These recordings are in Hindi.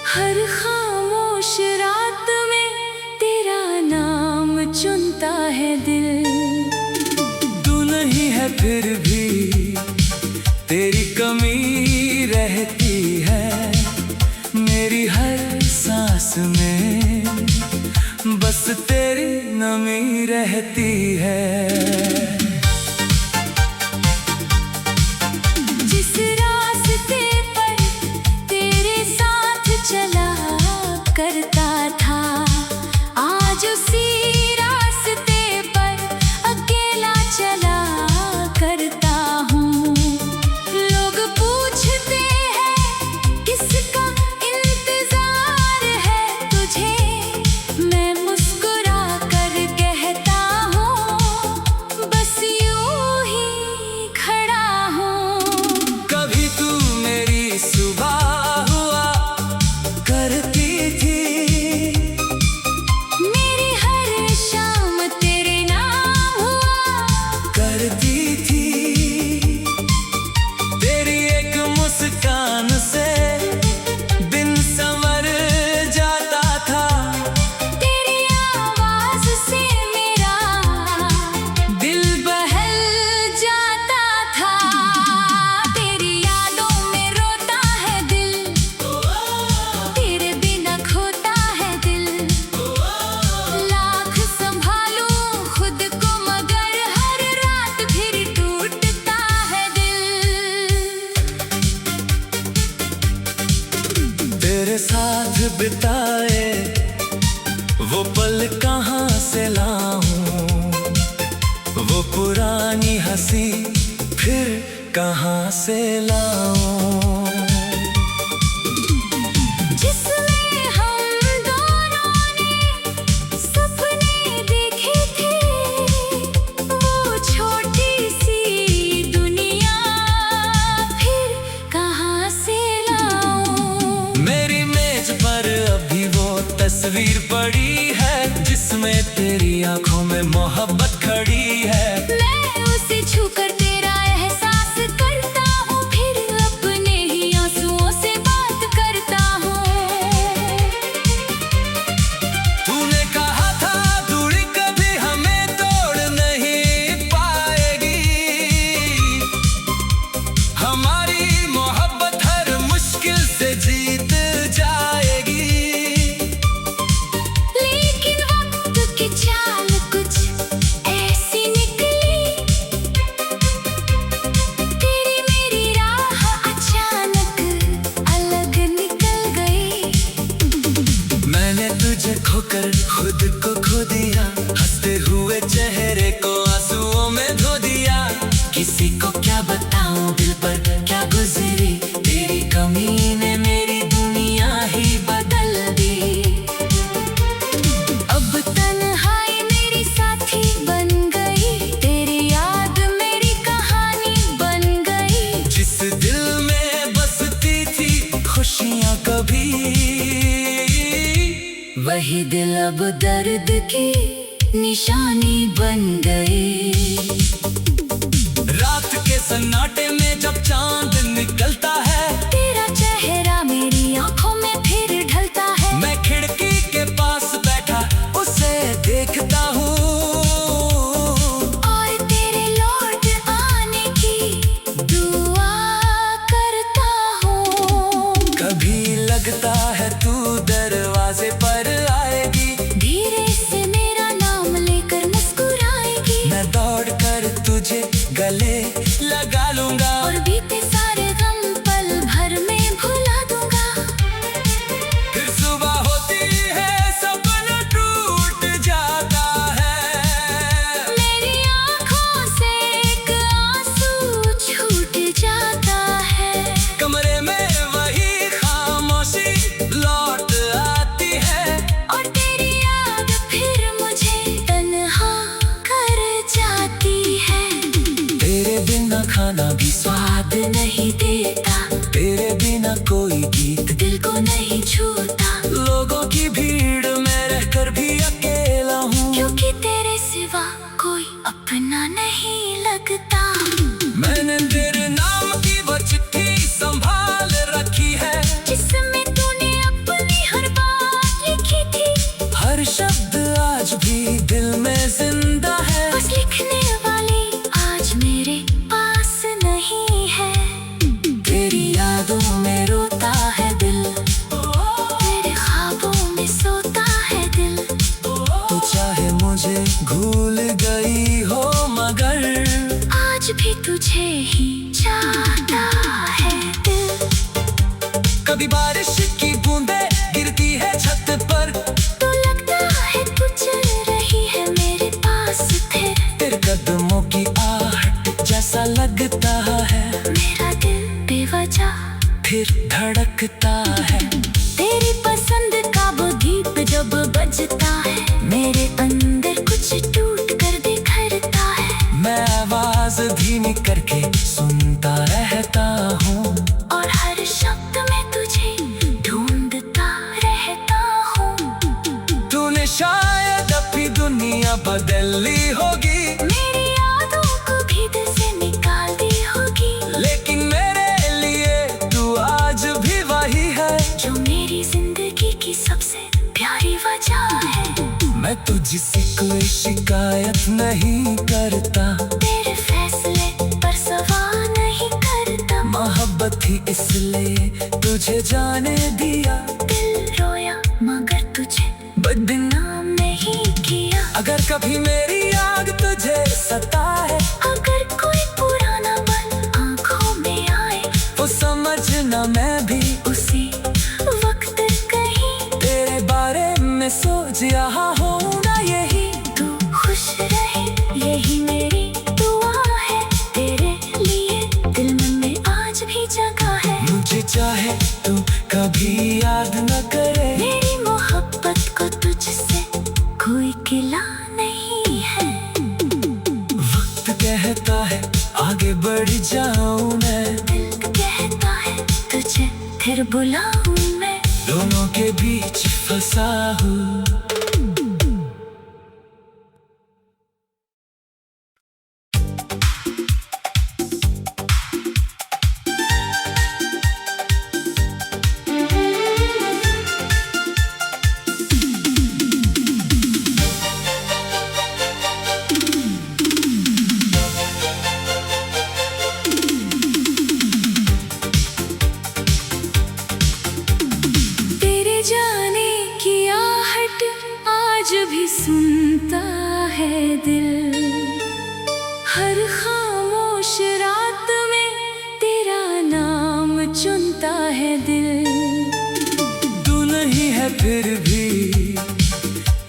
हर खामोश रात में तेरा नाम चुनता है दिल। तू नहीं है फिर भी तेरी कमी रहती है मेरी हर सांस में, बस तेरी नमी रहती है। चला करता था आज उसी रास्ते पर अकेला चला करता हूँ। लोग पूछते हैं किसका इंतजार है तुझे, मैं मुस्कुरा कर कहता हूँ बस यूं ही खड़ा हूँ। कभी तू मेरी सुबह तेरे साथ बिताए वो पल कहाँ से लाऊं, वो पुरानी हंसी फिर कहाँ से लाऊं। जिसमें हम दोनों ने सपने देखे थे, वो छोटी सी दुनिया फिर कहाँ से लाऊं। मेरी मेज पर अभी वो तस्वीर पड़ी है जिसमें तेरी आंखों में मोहब्बत खड़ी है। मैं उसे छूकर तेरा एहसास करता हूँ, फिर अपने ही आंसुओं से बात करता हूँ। तूने कहा था दूरी कभी हमें तोड़ नहीं पाएगी, हमारी मोहब्बत हर मुश्किल से जीत जाएगी। लेकिन वक्त की चाल कुछ ऐसी निकली, तेरी मेरी राह अचानक अलग निकल गई। मैंने तुझे खोकर खुद को खो दिया, हंसते हुए चेहरे को आंसुओं में धो दिया। किसी को क्या बताऊं दिल पर क्या गुजरी, तेरी कमी ने मेरी दुनिया ही बदल दी। अब तन्हाई मेरी साथी बन गई, तेरी याद मेरी कहानी बन गई। जिस दिल में बसती थी खुशियां कभी, वही दिल अब दर्द की निशानी बन गई। रात के सन्नाटे में जब चांद निकलता है, तेरा चेहरा मेरी आंखों में फिर ढलता है। मैं खिड़की के पास बैठा उसे देखता हूँ, और तेरे लौट आने की दुआ करता हूँ। कभी लगता है तू दरवाजे पर आएगी, धीरे से मेरा नाम लेकर मुस्कुराएगी। मैं दौड़ कर तुझे गले लगा लूंगा, और बीते सारे गम पल भर में भुला दूंगा। फिर सुबह होती है सपना टूट जाता है, मेरी आंखों से एक आंसू छूट जाता है। कमरे में वही खामोशी लौट आती है, और तेरी याद फिर मुझे तन्हा कर जाती है। तेरे बिना खाना भी स्वाद नहीं देता, तेरे बिना कोई गीत दिल को नहीं छूता। लोगों की भीड़ में रहकर भी अकेला हूँ, क्योंकि तेरे सिवा कोई अपना नहीं लगता। मैंने तेरे नाम की वो चिट्ठी संभाल रखी है, जिसमें तूने अपना है। तेरी पसंद का वो दीप जब बजता है, मेरे अंदर कुछ टूट कर बिखरता है। मैं आवाज धीमी करके सुनता रहता हूँ, और हर शब्द में तुझे ढूंढता रहता हूँ। तूने शायद अपनी दुनिया बदल ली होगी, मेरी यादों को भी दिल से निकाल दी होगी, लेकिन मेरे लिए तू आज भी वही है जो मेरी जिंदगी की सबसे प्यारी वजह है। मैं तुझसे कोई शिकायत नहीं करता, तेरे फैसले पर सवाल नहीं करता। मोहब्बत ही इसलिए तुझे जाने दिया, दिल रोया मगर तुझे बदनाम नहीं किया। अगर कभी मेरी याद तुझे सताए, अगर कोई पुराना पल आंखों में आए, वो समझना मैं भी उसी वक्त कहीं तेरे बारे में सोच रहा हूँ ना यही। तू खुश रहे यही मेरी दुआ है, तेरे लिए दिल में आज भी जगह है। मुझे चाहे तू कभी याद न करे, मेरी मोहब्बत को तुझसे कोई गिला नहीं है। वक्त कहता है आगे बढ़ जाऊं मैं, दिल कहता है तुझे फिर बुलाऊं मैं। दोनों के बीच फंसा हूँ। तेरे जाने की आहट आज भी सुनता है दिल, हर खामोश रात में तेरा नाम चुनता है दिल। तू नहीं है फिर भी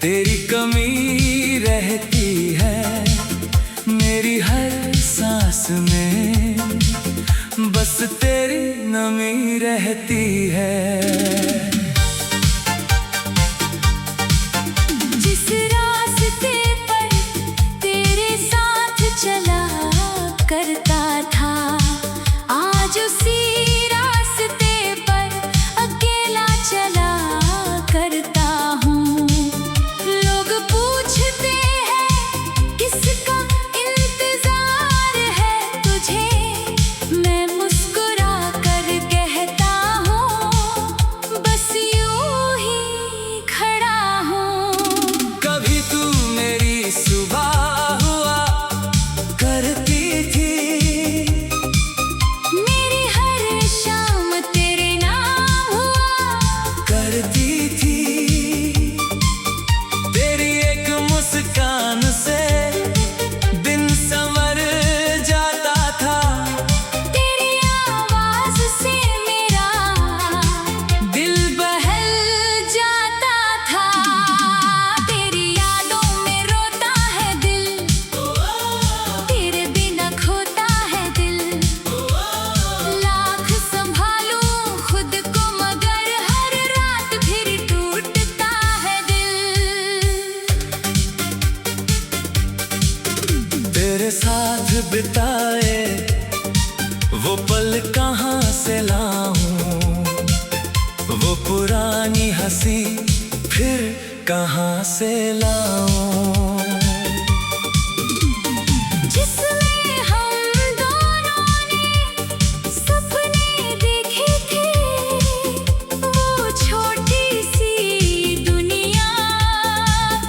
तेरी कमी रहती है, मेरी हर सांस में बस तेरी नमी रहती है। जिस रास्ते पर तेरे साथ चला करता था, आज उसी रास्ते पर अकेला चला करता हूँ। लोग पूछते हैं किसका इंतजार है तुझे, मैं मुस्कुरा कर कहता हूँ बस यूं ही खड़ा हूँ। कभी तू मेरी सुबह हुआ करती थी, मेरी हर शाम तेरे नाम हुआ करती थी। तेरी एक मुस्कान से दिन संवर जाता था, तेरी आवाज से मेरा दिल बहल जाता था। तेरी यादों में रोता है दिल, तेरे बिना खोता है दिल। लाख संभालूं खुद को मगर हर रात फिर टूटता है दिल। तेरे साथ बिताए वो पल कहाँ से लाऊं, वो पुरानी हंसी फिर कहाँ से लाऊं। जिसमें हम दोनों ने सपने देखे थे, वो छोटी सी दुनिया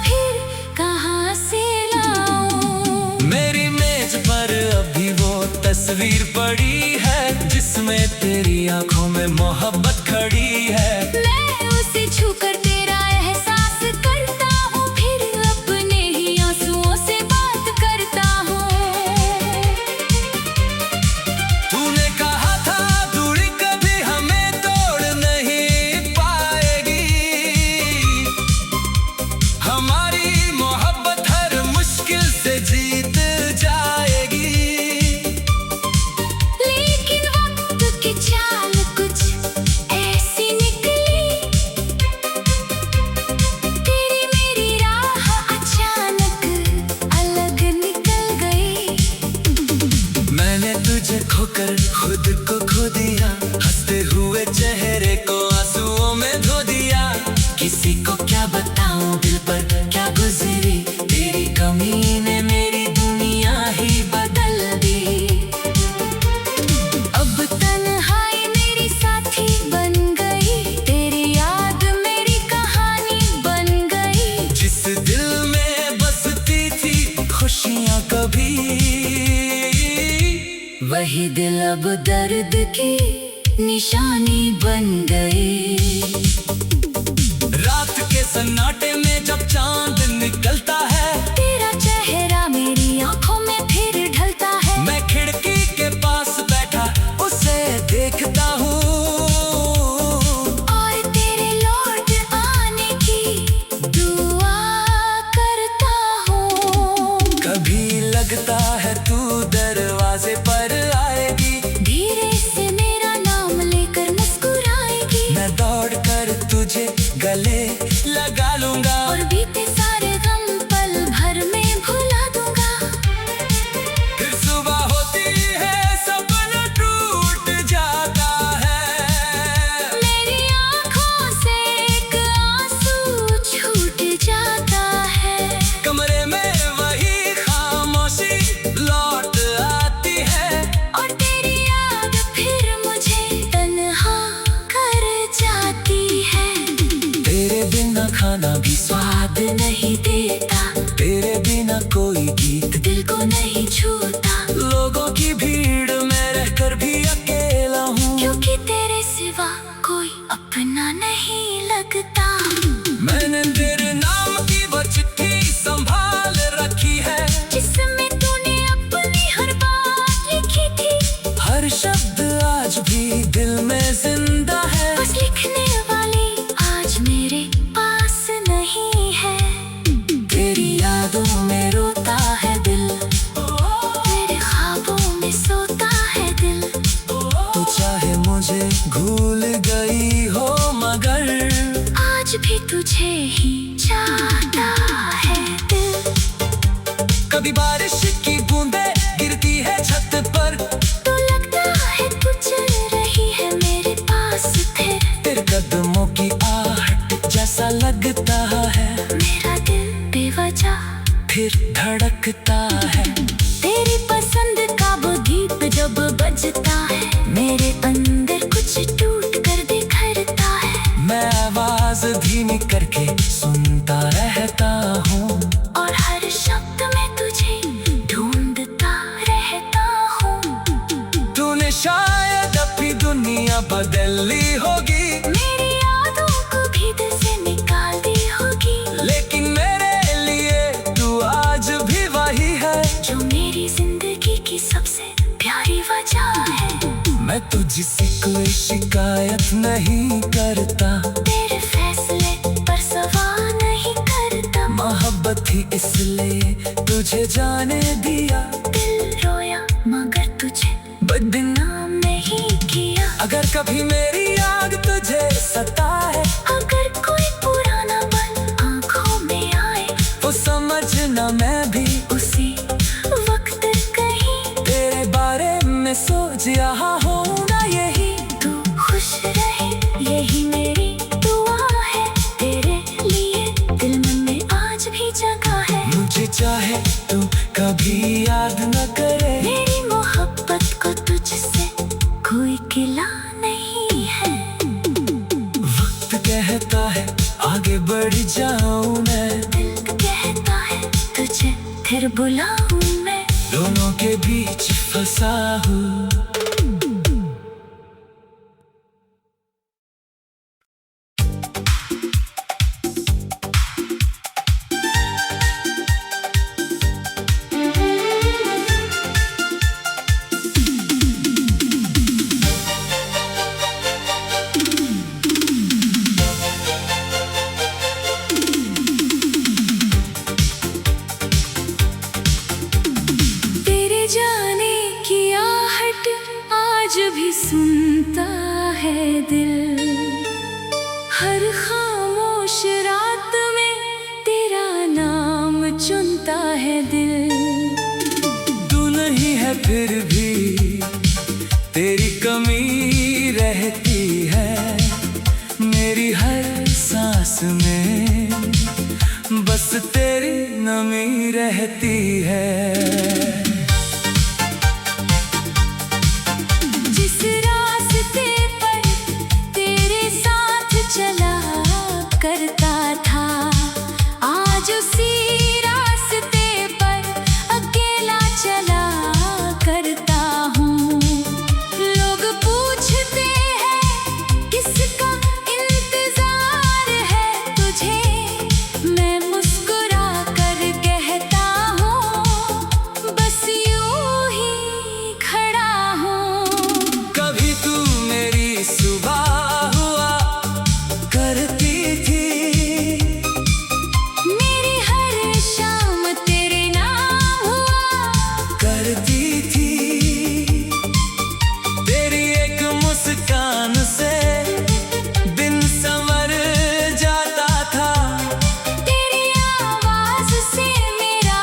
फिर कहाँ से लाऊं। मेरी मेज पर अभी वो तस्वीर पड़ी है, जिसमें तेरी आंखों में मोहब्बत खड़ी है। मैं उसे छूकर तेरा एहसास करता हूँ, फिर अपने ही आंसुओं से बात करता हूँ। तूने कहा था दूरी कभी हमें तोड़ नहीं पाएगी, हमारी मोहब्बत हर मुश्किल से जीत जाएगी। लेकिन वक्त के किसी को क्या बताऊं दिल पर क्या गुजरी, तेरी कमी ने मेरी दुनिया ही बदल दी। अब तन्हाई मेरी साथी बन गई, तेरी याद मेरी कहानी बन गई। जिस दिल में बसती थी खुशियां कभी, वही दिल अब दर्द की निशानी बन गई। रात के सन्नाटे में जब चांद निकलता है, तेरा चेहरा मेरी आंखों में फिर ढलता है। मैं खिड़की के पास बैठा उसे देखता हूँ, और तेरे लौट आने की दुआ करता हूँ। कभी लगता है तू दरवाजे पर आएगी, धीरे से मेरा नाम लेकर मुस्कुराएगी। मैं दौड़ कर तुझे गले लगा लूंगा, और बीते सारे गम पल भर में भुला दूंगा। फिर सुबह होती है सपना टूट जाता है, मेरी आंखों से एक आंसू छूट जाता है। कमरे में वही खामोशी लौट आती है, और तेरी याद फिर मुझे तन्हा कर जाती है। तेरे बिना खाना भी स्वाद नहीं देता, तेरे बिना कोई गीत दिल को नहीं छूता। लोगों की भीड़ में रहकर भी अकेला हूँ, क्योंकि तेरे सिवा कोई अपना नहीं लगता। मैंने तेरे नाम की वो चिट्ठी संभाल रखी है, जिसमें तूने अपनी हर बात लिखी थी। हर शब्द आज भी दिल में जिंदा है। बस लिखने वाली आज मेरे पास नहीं है। तेरी यादों में रोता है दिल, तेरे ख्वाबों में सोता है दिल। तू चाहे मुझे भूल गई हो मगर आज भी तुझे ही चाहता है दिल। कभी बारिश की बूंदें गिरती है छत पर, तो लगता है तू चल रही है मेरे पास फिर। तेरे कदमों की आहट जैसा लगता है, मेरा दिल बेवजह फिर धड़कता है। तेरी पसंद का वो गीत जब बजता है, मेरे अंदर कुछ टूट कर बिखरता है। मैं आवाज धीमी करके सुनता रहता हूँ, और हर शब्द में तुझे ढूंढता रहता हूँ। तूने शायद अपनी दुनिया बदल ली होगी, मेरी यादों को भी दिल से निकाल दी होगी। लेकिन मेरे लिए तू आज भी वही है, जो मेरी जिंदगी की सबसे प्यारी वजह है। मैं तुझसे कोई शिकायत नहीं करता, तेरे फैसले पर सवाल नहीं करता। मोहब्बत ही इसलिए तुझे जाने दिया, दिल रोया मगर तुझे बदनाम नहीं किया। अगर कभी मेरी याद तुझे सताए, अगर कोई पुराना पल आंखों में आए, वो समझना मैं भी उसी वक्त कहीं तेरे बारे में सोच रहा हूँ ना यही। तू खुश रहे यही मेरी दुआ है। तेरे लिए दिल में आज भी जगह है। मुझे चाहे तू कभी याद न करे, मेरी मोहब्बत को तुझसे कोई गिला नहीं है। वक्त कहता है आगे बढ़ जाऊं मैं, दिल कहता है तुझे फिर बुलाऊं मैं। दोनों के बीच फंसा हूँ। तेरे जाने की आहट आज भी सुनता है दिल। हर खामोश रात में तेरा नाम चुनता है दिल। तू नहीं है फिर भी तेरी कमी रहती है, मेरी हर सांस सांस में बस तेरी नमी रहती है। जिस रास्ते पर तेरे साथ चला करता था, आज उसी रास्ते पर अकेला चला करता हूँ। लोग पूछते हैं किसका इंतजार है तुझे, मैं मुस्कुरा कर कहता हूँ बस यूं ही खड़ा हूँ। कभी तू मेरी सुबह हुआ करती थी, मेरी हर शाम तेरे नाम हुआ करती थी। तेरी एक मुस्कान से दिन संवर जाता था, तेरी आवाज से मेरा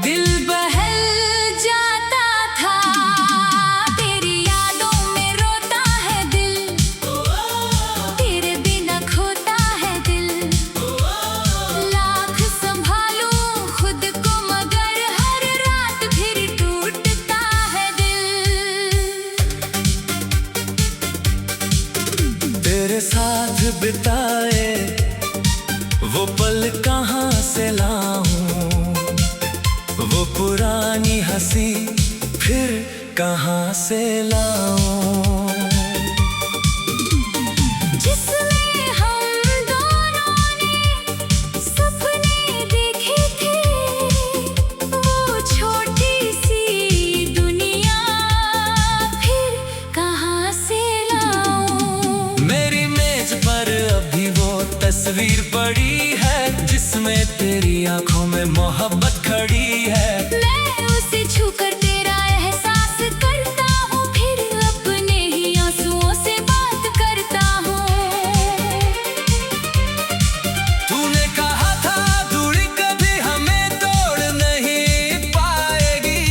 दिल बहल जाता था। तेरी यादों में रोता है दिल, तेरे बिना खोता है दिल। लाख संभालूं खुद को मगर हर रात फिर टूटता है दिल। तेरे साथ बिताए वो पल कहाँ से लाऊं, वो पुरानी हंसी फिर कहाँ से लाऊं। जिसमें हम दोनों ने सपने देखे थे, वो छोटी सी दुनिया फिर कहाँ से लाऊं। मेरी मेज पर अभी वो तस्वीर पड़ी है, जिसमें तेरी आंखों में मोहब्बत खड़ी है। मैं उसे छूकर तेरा एहसास करता हूँ, फिर अपने ही आंसुओं से बात करता हूँ। तूने कहा था दूरी कभी हमें तोड़ नहीं पाएगी,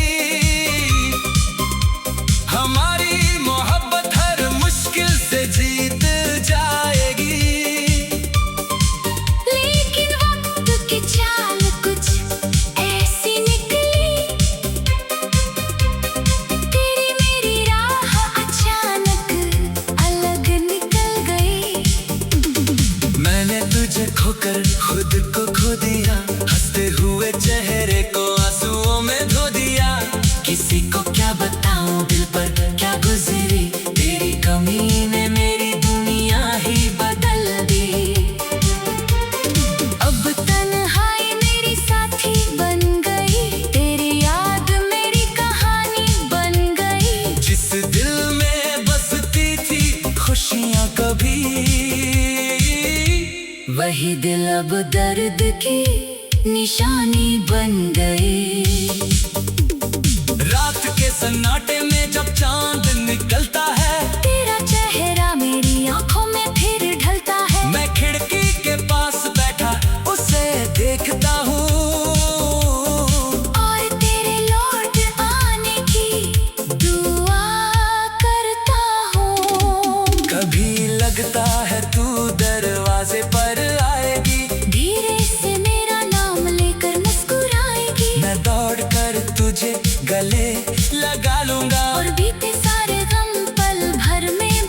हमारी मोहब्बत हर मुश्किल से जीत जाएगी। लेकिन वक्त की चाल कुछ ऐसी निकली, तेरी मेरी राह अचानक अलग निकल गई। मैंने तुझे खोकर खुद को खो दिया, हंसते हुए चेहरे को आंसुओं में धो दिया। किसी को क्या बताऊं दिल पर क्या गुजरी, तेरी कमी ने मेरी दुनिया ही बदल दी। अब तन्हाई मेरी साथी बन गई, तेरी याद मेरी कहानी बन गई। जिस दिल में बसती थी खुशियां कभी, वही दिल अब दर्द की निशानी बन गई। रात के सन्नाटे में जब चांद निकलता है, तेरा चेहरा मेरी आंखों में फिर ढलता है। मैं खिड़की के पास बैठा उसे देखता हूँ, और तेरे लौट आने की दुआ करता हूँ। कभी लगता है तू दरवाजे पर आएगी, धीरे से मेरा नाम लेकर मुस्कुराएगी, मैं दौड़ कर तुझे गले लगा लूंगा। और बीते सारे गम पल भर में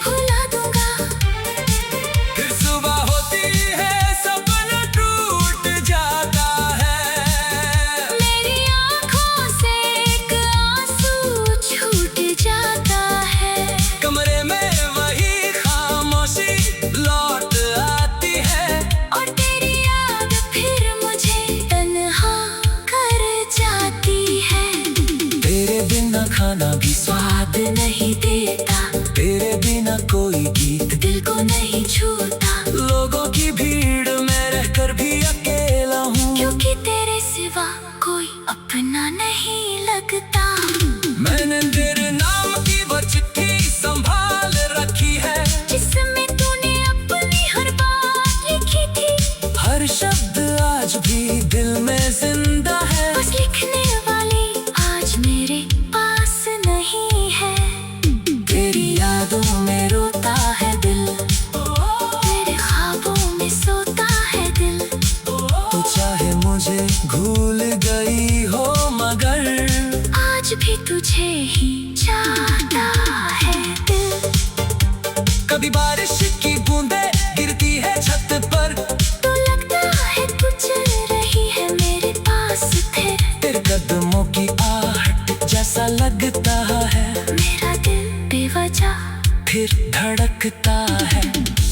भूल गई हो मगर आज भी तुझे ही चाहता है दिल। कभी बारिश की बूंदें गिरती है छत पर, तो लगता है तू चल रही है मेरे पास फिर। तेरे कदमों की आहट जैसा लगता है, मेरा दिल बेवजह फिर धड़कता है।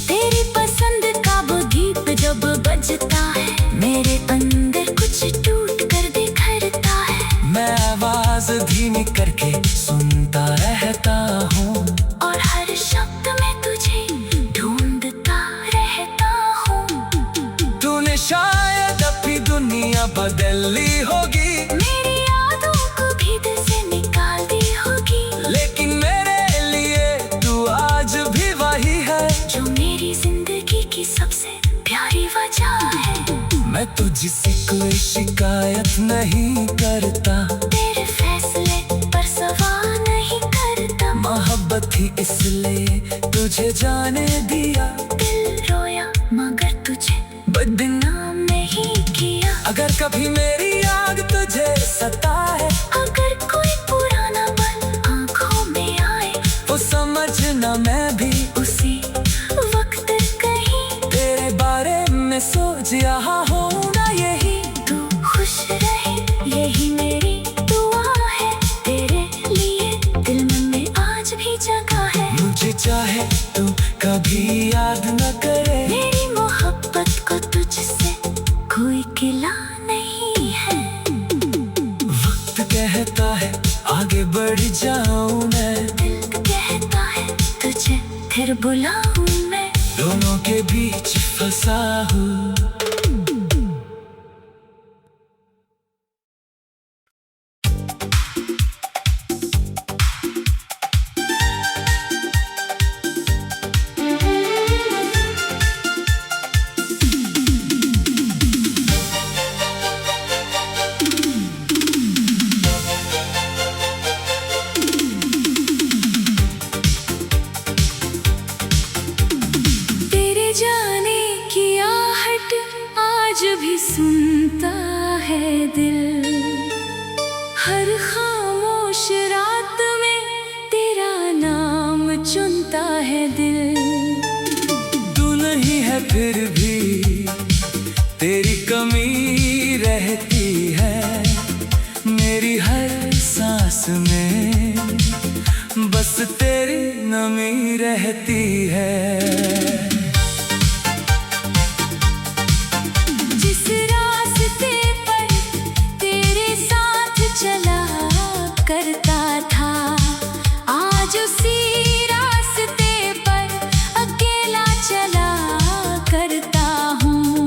तेरी पसंद का वो गीत जब बजता है, मेरे अंदर कुछ टूट कर बिखरता है। मैं आवाज धीमी करके सुनता रहता हूँ, और हर शब्द में तुझे ढूंढता रहता हूँ। तूने शायद अपनी दुनिया बदल ली होगी, मेरी यादों को भी दिल से निकाल दी होगी, लेकिन मेरे लिए तू आज भी वही है जो मेरी जिंदगी की सबसे प्यारी वजह है। मैं तुझसे कोई शिकायत नहीं करता, तेरे फैसले पर सवाल नहीं करता। मोहब्बत ही इसलिए तुझे जाने दिया, दिल रोया मगर तुझे बदनाम नहीं किया। अगर कभी मेरी याद तुझे सताए, अगर कोई पुराना पल आंखों में आए, वो समझना मैं भी उसी वक्त कहीं तेरे बारे में सोच रहा हूँ ना यही। तू खुश रहे यही मेरी दुआ है, तेरे लिए दिल में आज भी जगह है। मुझे चाहे तू कभी याद न करे, मेरी मोहब्बत को तुझसे कोई गिला नहीं है। वक्त कहता है आगे बढ़ जाऊं मैं, दिल कहता है तुझे फिर बुलाऊं मैं। दोनों के बीच फंसा हूँ। तेरे जाने की आहट आज भी सुनता है दिल। हर खामोश रात में तेरा नाम चुनता है दिल। तू नहीं है फिर भी तेरी कमी रहती है, मेरी हर सांस में बस तेरी नमी रहती है। जिस रास्ते पर तेरे साथ चला करता था, आज उसी रास्ते पर अकेला चला करता हूँ।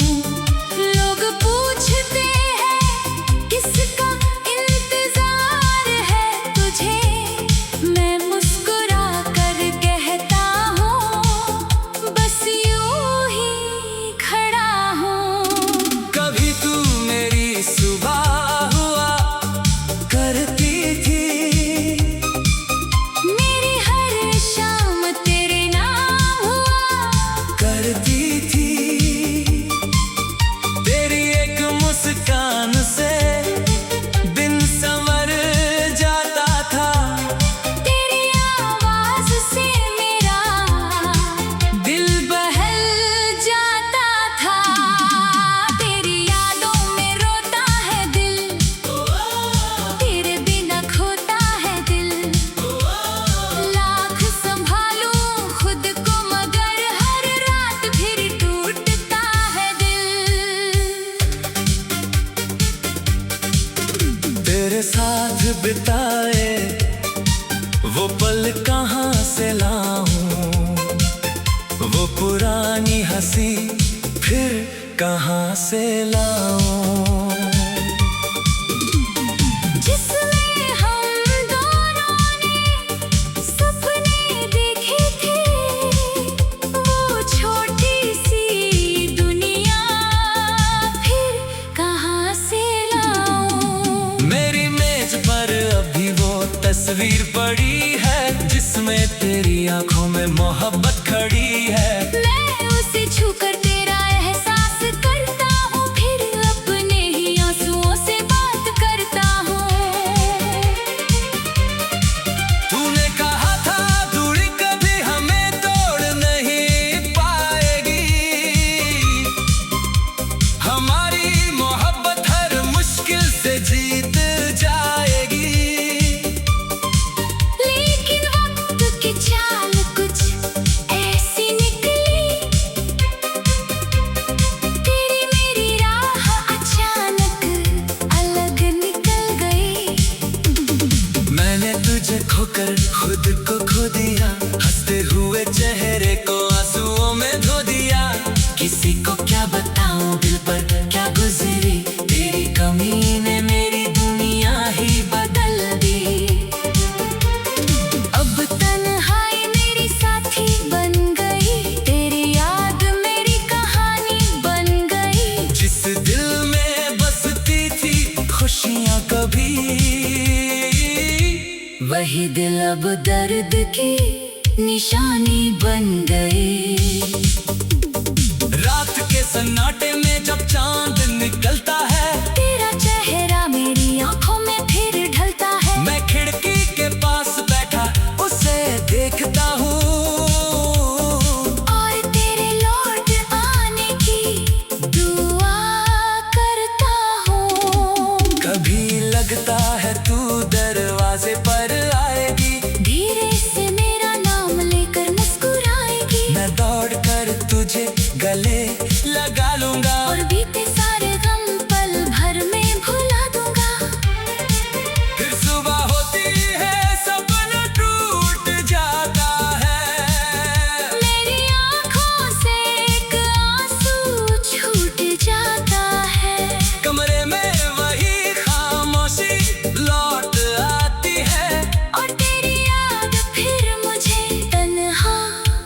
लोग पूछते हैं किसका इंतजार है तुझे, मैं मुस्कुरा कर कहता हूँ बस यूं ही खड़ा हूँ। कभी तू मेरी सुबह हुआ करती थी, मेरी हर शाम तेरे नाम हुआ करती थी। तेरी एक मुस्कान से दिन संवर जाता था, तेरी आवाज से मेरा दिल बहल जाता था। तेरी यादों में रोता है दिल, तेरे बिना खोता है दिल। लाख संभालूं खुद को मगर हर रात फिर टूटता है दिल। तेरे साथ बिताए वो पल कहाँ से लाऊं, वो पुरानी हंसी फिर कहाँ से लाऊं। जिसमें हम दोनों ने सपने देखे थे, वो छोटी सी दुनिया फिर कहाँ से लाऊं। मेरी मेज पर अभी वो तस्वीर पड़ी है, जिसमें तेरी आंखों में मोहब्बत खड़ी है। मैं उसे छूकर तेरा एहसास करता हूँ, फिर अपने ही आंसुओं अब दर्द की निशानी बन गई। रात के सन्नाटे में जब चांद निकलता है, तेरा चेहरा मेरी आंखों में फिर ढलता है। मैं खिड़की के पास बैठा उसे देखता हूँ, और तेरे लौट आने की दुआ करता हूँ। कभी लगता है तू दरवाजे पर आएगी, धीरे से मेरा नाम लेकर मुस्कुराएगी। मैं दौड़ कर तुझे गले लगा लूंगा, और बीते सारे गम पल भर में भुला दूंगा। फिर सुबह होती है सपना टूट जाता है, मेरी आंखों से एक आंसू छूट जाता है। कमरे में वही खामोशी लौट आती है, और तेरी याद फिर मुझे तन्हा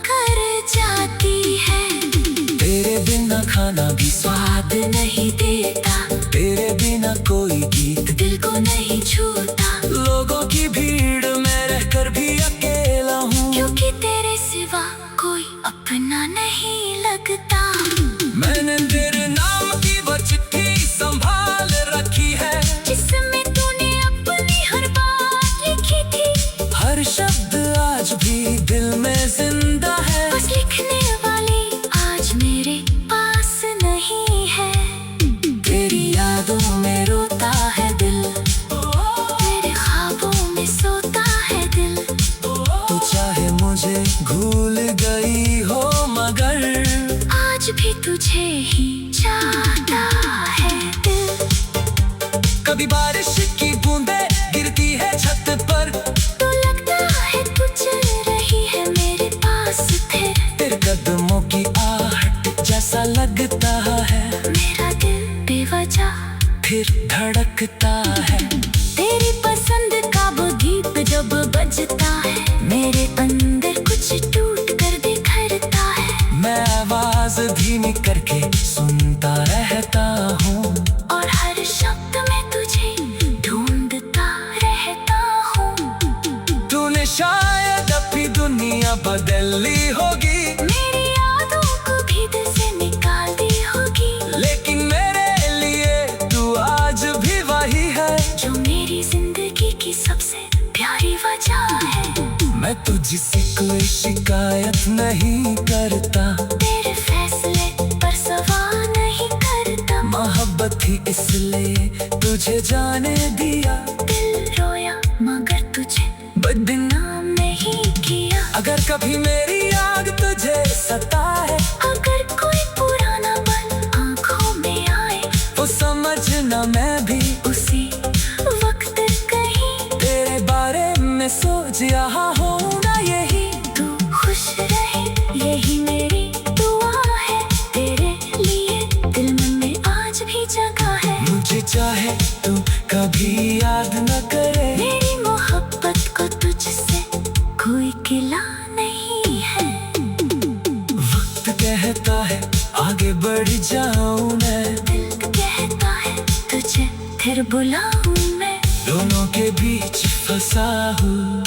कर जाती है। तेरे बिना खाना भी स्वाद नहीं देता, तेरे बिना कोई गीत दिल को नहीं छूता। लोगों की भीड़ में रहकर भी अकेला हूँ, क्योंकि तेरे सिवा कोई अपना नहीं लगता। मैंने तेरे नाम की वो चिट्ठी संभाल रखी है, जिसमें तूने अपनी हर बात लिखी थी। हर शब्द आज भी दिल में जिंदा है। बस लिखने वाली आज मेरे पास नहीं है। तेरी यादों में रोता है दिल, तेरे ख्वाबों में सोता है दिल। तू चाहे मुझे भूल गई हो, मगर आज भी तुझे ही चाहता है दिल। कभी बारिश की बूंदें गिरती है छत पर, तो लगता है तू चल रही है मेरे पास फिर। तेरे कदमों की आहट जैसा लगता है, मेरा दिल बेवजह फिर धड़कता है। तेरी पसंद का वो गीत जब बजता है, मेरे अंदर कुछ टूट कर बिखरता है। मैं आवाज धीमी करके सुनता रहता हूँ, और हर शब्द में तुझे ढूंढता रहता हूँ। तूने शायद अपनी दुनिया बदल ली होगी, मेरी यादों को भी दिल से निकाल दी होगी। लेकिन मेरे लिए तू आज भी वही है, जो मेरी जिंदगी की सबसे प्यारी वजह है। मैं तुझसे कोई शिकायत नहीं करता, तेरे फैसले पर सवाल नहीं करता। मोहब्बत ही इसलिए तुझे जाने दिया, दिल रोया मगर तुझे बदनाम नहीं किया। अगर कभी मेरी आग तुझे सताए, अगर कोई पुराना पल आंखों में आए, वो समझना मैं भी उसी वक्त कहीं तेरे बारे में सोच रहा हूँ ना यही। तू खुश रहे यही मेरी दुआ है। तेरे लिए दिल में आज भी जगह है। मुझे चाहे तू कभी याद न करे, मेरी मोहब्बत को तुझसे कोई गिला नहीं है। वक्त कहता है आगे बढ़ जाऊं मैं, दिल कहता है तुझे फिर बुलाऊं मैं। दोनों के बीच फंसा हूँ।